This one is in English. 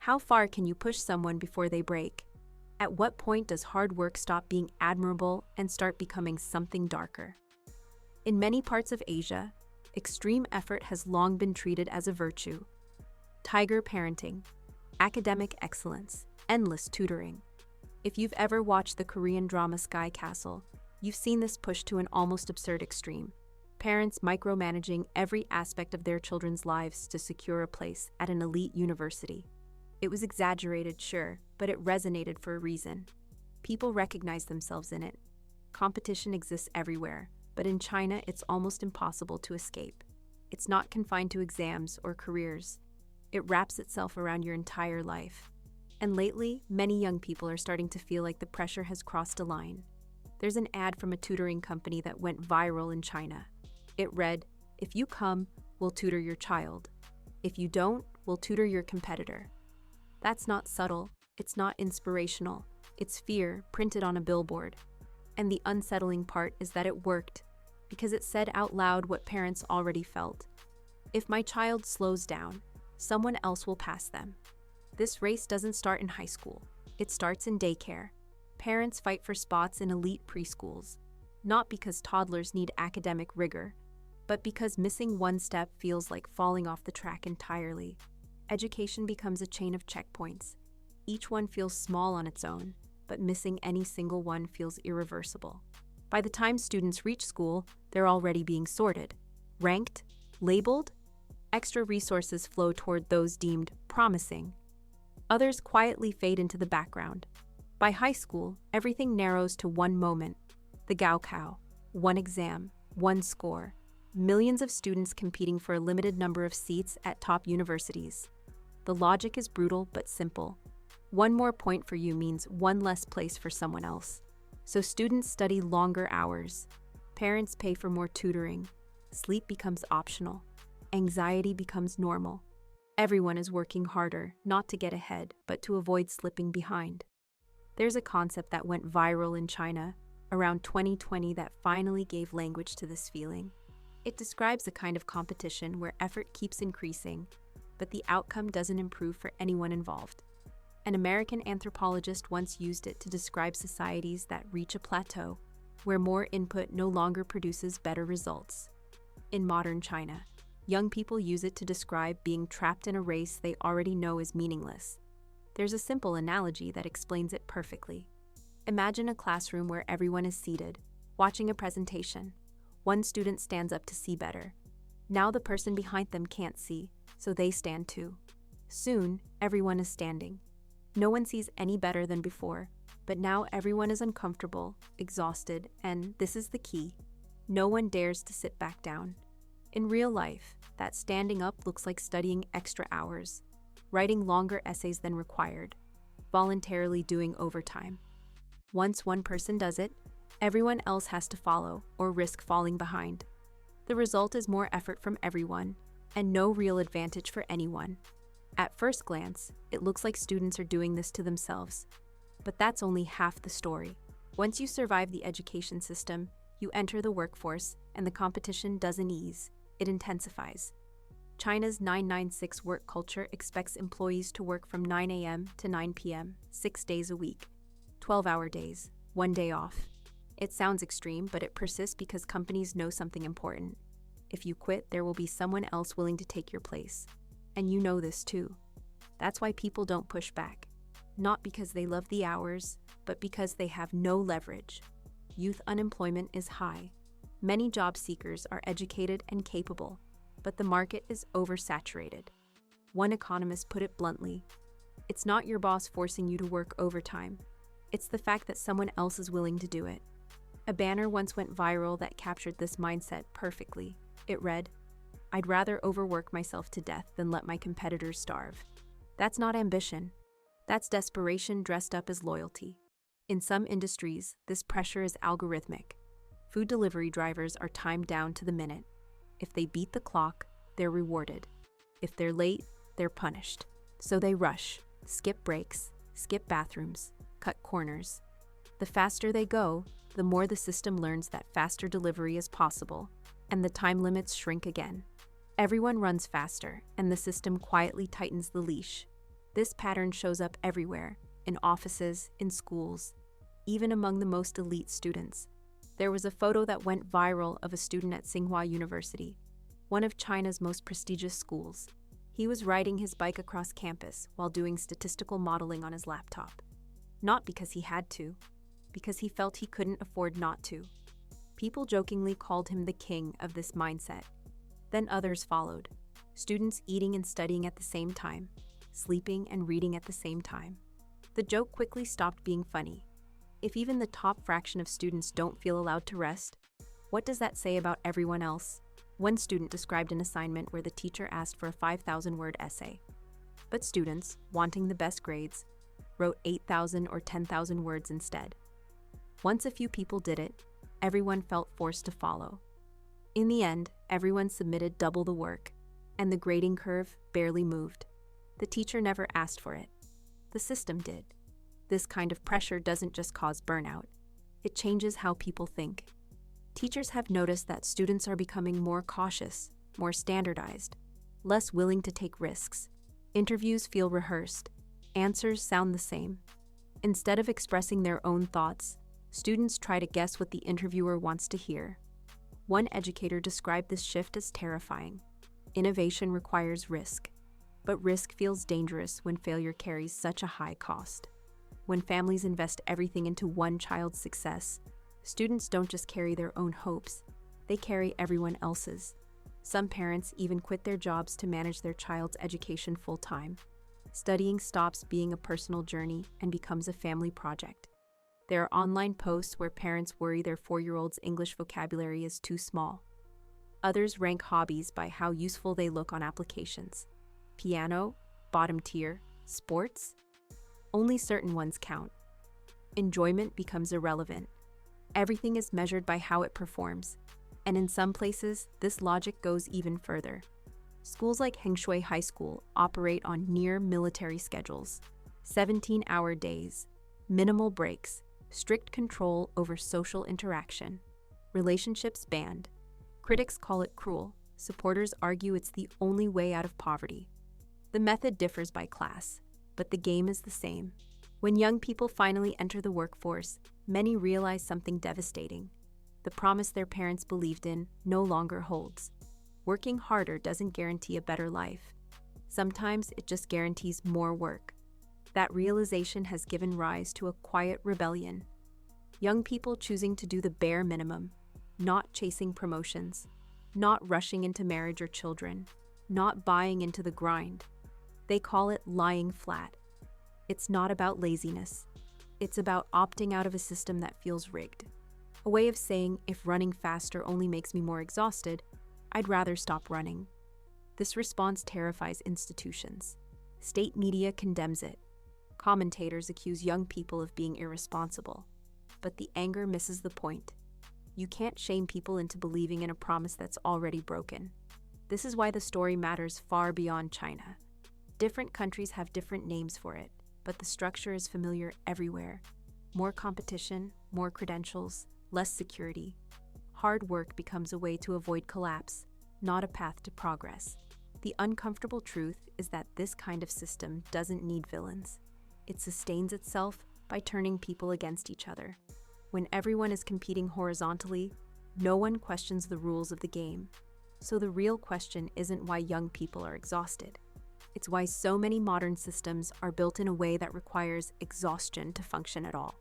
How far can you push someone before they break? At what point does hard work stop being admirable and start becoming something darker? In many parts of Asia, extreme effort has long been treated as a virtue. Tiger parenting, academic excellence, endless tutoring. If you've ever watched the Korean drama Sky Castle, you've seen this pushed to an almost absurd extreme. Parents micromanaging every aspect of their children's lives to secure a place at an elite university. It was exaggerated, sure, but it resonated for a reason. People recognize themselves in it. Competition exists everywhere, but in China it's almost impossible to escape. It's not confined to exams or careers. It wraps itself around your entire life. And lately, many young people are starting to feel like the pressure has crossed a line. There's an ad from a tutoring company that went viral in China. It read, "If you come, we'll tutor your child. If you don't, we'll tutor your competitor." That's not subtle, it's not inspirational, it's fear printed on a billboard. And the unsettling part is that it worked, because it said out loud what parents already felt. If my child slows down, someone else will pass them. This race doesn't start in high school, it starts in daycare. Parents fight for spots in elite preschools, not because toddlers need academic rigor, but because missing one step feels like falling off the track entirely. Education becomes a chain of checkpoints. Each one feels small on its own, but missing any single one feels irreversible. By the time students reach school, they're already being sorted, ranked, labeled. Extra resources flow toward those deemed promising. Others quietly fade into the background. By high school, everything narrows to one moment, the gaokao, one exam, one score. Millions of students competing for a limited number of seats at top universities. The logic is brutal but simple. One more point for you means one less place for someone else. So students study longer hours. Parents pay for more tutoring. Sleep becomes optional. Anxiety becomes normal. Everyone is working harder, not to get ahead, but to avoid slipping behind. There's a concept that went viral in China around 2020 that finally gave language to this feeling. It describes a kind of competition where effort keeps increasing, but the outcome doesn't improve for anyone involved. An American anthropologist once used it to describe societies that reach a plateau, where more input no longer produces better results. In modern China, young people use it to describe being trapped in a race they already know is meaningless. There's a simple analogy that explains it perfectly. Imagine a classroom where everyone is seated, watching a presentation. One student stands up to see better. Now the person behind them can't see, so they stand too. Soon, everyone is standing. No one sees any better than before, but now everyone is uncomfortable, exhausted, and this is the key. No one dares to sit back down. In real life, that standing up looks like studying extra hours, writing longer essays than required, voluntarily doing overtime. Once one person does it, everyone else has to follow or risk falling behind. The result is more effort from everyone and no real advantage for anyone. At first glance, it looks like students are doing this to themselves, but that's only half the story. Once you survive the education system, you enter the workforce and the competition doesn't ease, it intensifies. China's 996 work culture expects employees to work from 9 a.m. to 9 p.m., 6 days a week, 12-hour days, 1 day off. It sounds extreme, but it persists because companies know something important. If you quit, there will be someone else willing to take your place. And you know this too. That's why people don't push back. Not because they love the hours, but because they have no leverage. Youth unemployment is high. Many job seekers are educated and capable, but the market is oversaturated. One economist put it bluntly, "It's not your boss forcing you to work overtime. It's the fact that someone else is willing to do it." A banner once went viral that captured this mindset perfectly. It read, "I'd rather overwork myself to death than let my competitors starve." That's not ambition. That's desperation dressed up as loyalty. In some industries, this pressure is algorithmic. Food delivery drivers are timed down to the minute. If they beat the clock, they're rewarded. If they're late, they're punished. So they rush, skip breaks, skip bathrooms, cut corners. The faster they go, the more the system learns that faster delivery is possible, and the time limits shrink again. Everyone runs faster, and the system quietly tightens the leash. This pattern shows up everywhere, in offices, in schools, even among the most elite students. There was a photo that went viral of a student at Tsinghua University, one of China's most prestigious schools. He was riding his bike across campus while doing statistical modeling on his laptop. Not because he had to, because he felt he couldn't afford not to. People jokingly called him the king of this mindset. Then others followed, students eating and studying at the same time, sleeping and reading at the same time. The joke quickly stopped being funny. If even the top fraction of students don't feel allowed to rest, what does that say about everyone else? One student described an assignment where the teacher asked for a 5,000-word essay. But students, wanting the best grades, wrote 8,000 or 10,000 words instead. Once a few people did it, everyone felt forced to follow. In the end, everyone submitted double the work, and the grading curve barely moved. The teacher never asked for it. The system did. This kind of pressure doesn't just cause burnout. It changes how people think. Teachers have noticed that students are becoming more cautious, more standardized, less willing to take risks. Interviews feel rehearsed. Answers sound the same. Instead of expressing their own thoughts, students try to guess what the interviewer wants to hear. One educator described this shift as terrifying. Innovation requires risk, but risk feels dangerous when failure carries such a high cost. When families invest everything into one child's success, students don't just carry their own hopes, they carry everyone else's. Some parents even quit their jobs to manage their child's education full-time. Studying stops being a personal journey and becomes a family project. There are online posts where parents worry their 4-year-old's English vocabulary is too small. Others rank hobbies by how useful they look on applications. Piano, bottom tier, sports? Only certain ones count. Enjoyment becomes irrelevant. Everything is measured by how it performs, and in some places, this logic goes even further. Schools like Hengshui High School operate on near-military schedules, 17-hour days, minimal breaks, strict control over social interaction, relationships banned. Critics call it cruel. Supporters argue it's the only way out of poverty. The method differs by class, but the game is the same. When young people finally enter the workforce, many realize something devastating. The promise their parents believed in no longer holds. Working harder doesn't guarantee a better life. Sometimes it just guarantees more work. That realization has given rise to a quiet rebellion. Young people choosing to do the bare minimum, not chasing promotions, not rushing into marriage or children, not buying into the grind. They call it lying flat. It's not about laziness. It's about opting out of a system that feels rigged. A way of saying, if running faster only makes me more exhausted, I'd rather stop running. This response terrifies institutions. State media condemns it. Commentators accuse young people of being irresponsible. But the anger misses the point. You can't shame people into believing in a promise that's already broken. This is why the story matters far beyond China. Different countries have different names for it, but the structure is familiar everywhere. More competition, more credentials, less security. Hard work becomes a way to avoid collapse, not a path to progress. The uncomfortable truth is that this kind of system doesn't need villains. It sustains itself by turning people against each other. When everyone is competing horizontally, no one questions the rules of the game. So the real question isn't why young people are exhausted. It's why so many modern systems are built in a way that requires exhaustion to function at all.